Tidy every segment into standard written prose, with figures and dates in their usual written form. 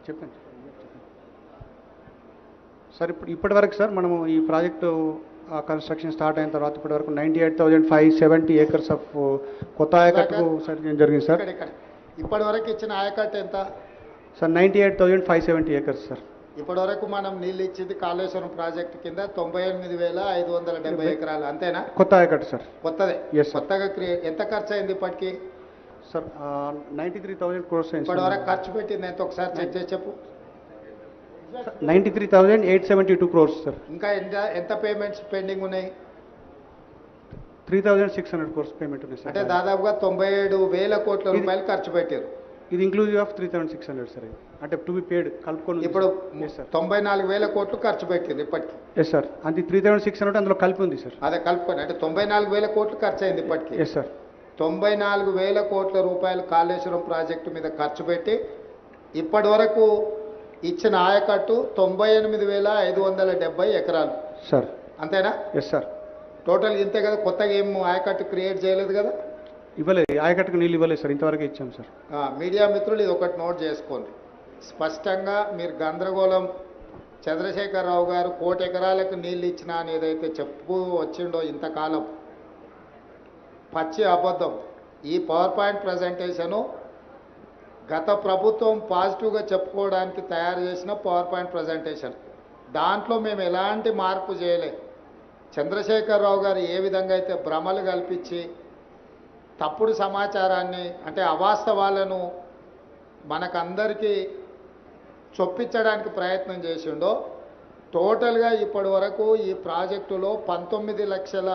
చెప్పండి సార్. ఇప్పటి వరకు సార్ మనము ఈ ప్రాజెక్టు కన్స్ట్రక్షన్ స్టార్ట్ అయిన తర్వాత ఇప్పటి వరకు 98,570 acres ఆఫ్ కొత్త ఆయకట్టుకు సార్ జరిగింది సార్. ఇప్పటి వరకు ఇచ్చిన ఆయకట్టు ఎంత సార్? 98,570 acres sir. ఇప్పటి వరకు మనం నీళ్ళు ఇచ్చింది కాళేశ్వరం ప్రాజెక్టు కింద 98,570 ఎకరాలు అంతేనా? కొత్త ఆయకట్టు సార్. కొత్తదే. Yes, sir. కొత్తగా ఎంత ఖర్చు అయింది ఇప్పటికి? సార్ 93,000 crores అయింది. ఇప్పటి వరకు ఖర్చు పెట్టింది ఎంత ఒకసారి చెక్ చేసి చెప్పు. 93,872 crores సార్. ఇంకా ఎంత పేమెంట్స్ పెండింగ్ ఉన్నాయి? 3,600 crores పేమెంట్ ఉంది సార్. అంటే దాదాపుగా 97,000 కోట్ల రూపాయలు ఖర్చు పెట్టారు. ఇది ఇంక్లూజివ్ ఆఫ్ 3,600 సార్. అంటే టు బి పేడ్ కలుపుకొని. ఇప్పుడు సార్ 94,000 కోట్లు ఖర్చు పెట్టింది ఇప్పటికి. Yes sir. అది 3,600 అందులో కలిపి ఉంది సార్. అదే కలుపుకొని అంటే 94,000 కోట్లు ఖర్చు అయింది ఇప్పటికి. Yes sir. 94,000 కోట్ల రూపాయలు కాళేశ్వరం ప్రాజెక్టు మీద ఖర్చు పెట్టి ఇప్పటి వరకు ఇచ్చిన ఆయకట్టు 98,570 ఎకరాలు సార్. అంతేనా? Yes sir. టోటల్ ఇంతే కదా, కొత్తగా ఏం ఆయకట్టు క్రియేట్ చేయలేదు కదా? ఇవ్వలేదు, ఆయకట్టుకు నీళ్ళు ఇవ్వలేదు సార్, ఇంతవరకు ఇచ్చాం సార్. మీడియా మిత్రులు ఇది ఒకటి నోట్ చేసుకోండి. స్పష్టంగా మీరు గందరగోళం చంద్రశేఖరరావు గారు 1,00,00,000 ఎకరాలకు నీళ్ళు ఇచ్చినా అని ఏదైతే చెప్పు వచ్చిండో ఇంతకాలం పచ్చి అబద్ధం. ఈ పవర్ పాయింట్ ప్రజెంటేషను గత ప్రభుత్వం పాజిటివ్గా చెప్పుకోవడానికి తయారు చేసిన పవర్ పాయింట్ ప్రజెంటేషన్. దాంట్లో మేము ఎలాంటి మార్పు చేయలే. చంద్రశేఖరరావు గారు ఏ విధంగా అయితే భ్రమలు కల్పించి తప్పుడు సమాచారాన్ని అంటే అవాస్తవాలను మనకందరికీ చొప్పించడానికి ప్రయత్నం చేసిండో టోటల్గా ఇప్పటి వరకు ఈ ప్రాజెక్టులో 19 లక్షల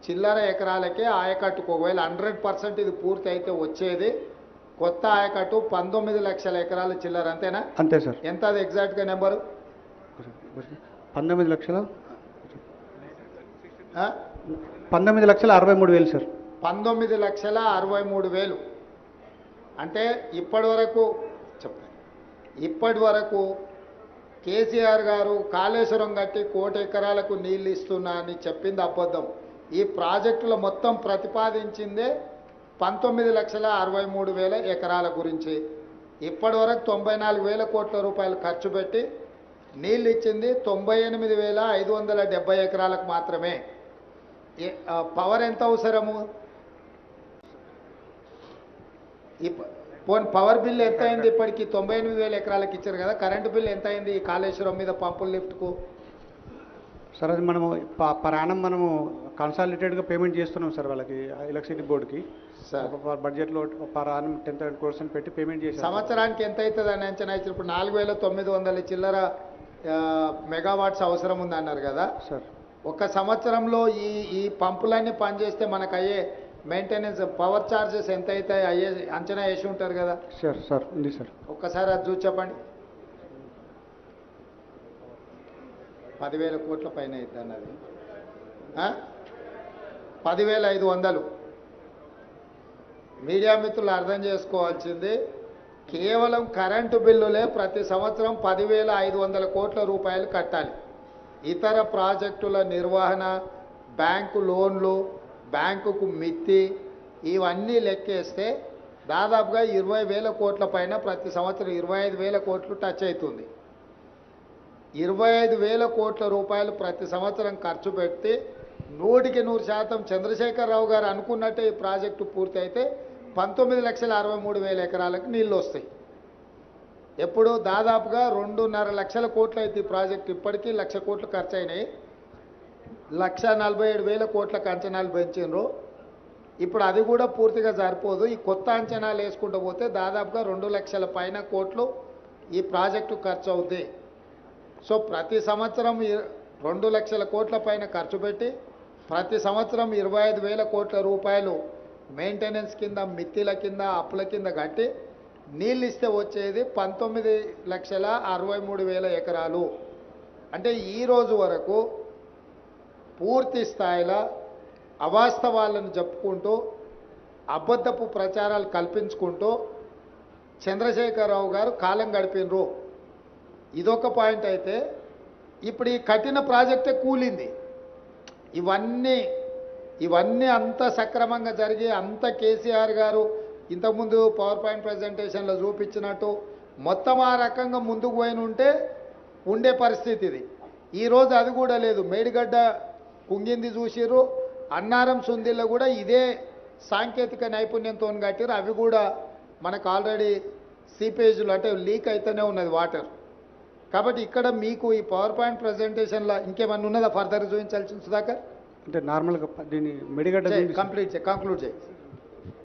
చిల్లర ఎకరాలకే ఆయకట్టుకు ఒకవేళ 100% ఇది పూర్తి అయితే వచ్చేది కొత్త ఆయకట్టు 19 లక్షల ఎకరాల చిల్లర. అంతేనా? అంతే సార్. ఎంత అది ఎగ్జాక్ట్గా నెంబరు? 19 లక్షల 19,63,000 సార్. 19,63,000. అంటే ఇప్పటి వరకు ఇప్పటి వరకు కేసీఆర్ గారు కాళేశ్వరం కట్టి 1,00,00,000 ఎకరాలకు నీళ్ళు ఇస్తున్నా అని చెప్పింది అబద్ధం. ఈ ప్రాజెక్టులో మొత్తం ప్రతిపాదించిందే 19,63,000 ఎకరాల గురించి. ఇప్పటి వరకు 94,000 కోట్ల రూపాయలు ఖర్చు పెట్టి నీళ్ళు ఇచ్చింది 98,570 ఎకరాలకు మాత్రమే. పవర్ ఎంత అవసరము? పోనీ పవర్ బిల్ ఎంత అయింది ఇప్పటికి? 98,000 ఎకరాలకు ఇచ్చారు కదా. కరెంటు బిల్ ఎంత అయింది ఈ కాళేశ్వరం మీద పంపుల లిఫ్ట్కు? సార్ అది మనము పరాణం మనము కన్సాలిడేటెడ్గా పేమెంట్ చేస్తున్నాం సార్ వాళ్ళకి, ఎలక్ట్రిసిటీ బోర్డుకి. సార్ బడ్జెట్లో పరాణం 10,000 crores అని పెట్టి పేమెంట్ చేసి సంవత్సరానికి ఎంత అవుతుంది అని అంచనా ఇచ్చారు. ఇప్పుడు 4,900 చిల్లర మెగావాట్స్ అవసరం ఉంది అన్నారు కదా సార్. ఒక సంవత్సరంలో ఈ పంపులన్నీ పనిచేస్తే మనకు అయ్యే మెయింటెనెన్స్ పవర్ ఛార్జెస్ ఎంత అవుతాయి అయ్యే అంచనా వేసి ఉంటారు కదా సార్. సార్ ఉంది సార్. ఒక్కసారి అది చూసి చెప్పండి. 10,000 కోట్ల పైన అవుతుంది అన్నది. 10,500. మీడియా మిత్రులు అర్థం చేసుకోవాల్సింది కేవలం కరెంటు బిల్లులే ప్రతి సంవత్సరం 10,500 కోట్ల రూపాయలు కట్టాలి. ఇతర ప్రాజెక్టుల నిర్వహణ, బ్యాంకు లోన్లు, బ్యాంకుకు మిత్తి ఇవన్నీ లెక్కేస్తే దాదాపుగా 20,000 కోట్ల పైన ప్రతి సంవత్సరం 25,000 కోట్లు టచ్ అవుతుంది. 25,000 కోట్ల రూపాయలు ప్రతి సంవత్సరం ఖర్చు పెడితే 100% చంద్రశేఖరరావు గారు అనుకున్నట్టే ఈ ప్రాజెక్టు పూర్తి అయితే 19,63,000 ఎకరాలకు నీళ్ళు వస్తాయి. ఎప్పుడు దాదాపుగా 2.5 లక్షల కోట్లు అయితే ఈ ప్రాజెక్టు ఇప్పటికీ 1,00,000 కోట్లు ఖర్చు అయినాయి. 1,47,000 కోట్లకు అంచనాలు పెంచినరు. ఇప్పుడు అది కూడా పూర్తిగా సరిపోదు. ఈ కొత్త అంచనాలు వేసుకుంటూ పోతే దాదాపుగా 2 లక్షల పైన కోట్లు ఈ ప్రాజెక్టు ఖర్చు అవుతుంది. సో ప్రతి సంవత్సరం 2 లక్షల కోట్ల పైన ఖర్చు పెట్టి ప్రతి సంవత్సరం 25,000 కోట్ల రూపాయలు మెయింటెనెన్స్ కింద, మిత్తిల కింద, అప్పుల కింద కట్టి నీళ్ళు ఇస్తే వచ్చేది 19,63,000 ఎకరాలు. అంటే ఈరోజు వరకు పూర్తి స్థాయిలో అవాస్తవాలను చెప్పుకుంటూ అబద్ధపు ప్రచారాలు కల్పించుకుంటూ చంద్రశేఖరరావు గారు కాలం గడిపినరు. ఇదొక పాయింట్ అయితే ఇప్పుడు ఈ కట్టిన ప్రాజెక్టే కూలింది. ఇవన్నీ అంత సక్రమంగా జరిగి అంత కేసీఆర్ గారు ఇంతకుముందు పవర్ పాయింట్ ప్రజెంటేషన్లో చూపించినట్టు మొత్తం ఆ రకంగా ముందుకు పోయిన ఉంటే ఉండే పరిస్థితి ఇది. ఈరోజు అది కూడా లేదు. మేడిగడ్డ కుంగింది చూసిర్రు, అన్నారం సుందిల్లో కూడా ఇదే సాంకేతిక నైపుణ్యంతో కట్టిరు. అవి కూడా మనకు ఆల్రెడీ సీపేజ్లు అంటే లీక్ అయితేనే ఉన్నది వాటర్. కాబట్టి ఇక్కడ మీకు ఈ పవర్ పాయింట్ ప్రజెంటేషన్లో ఇంకేమన్నా ఉన్నదా ఫర్దర్ చూపించాల్సిన సుధాకర్? అంటే నార్మల్గా దీన్ని మెడిగడ్డ కంప్లీట్ కంక్లూడ్ చేయి.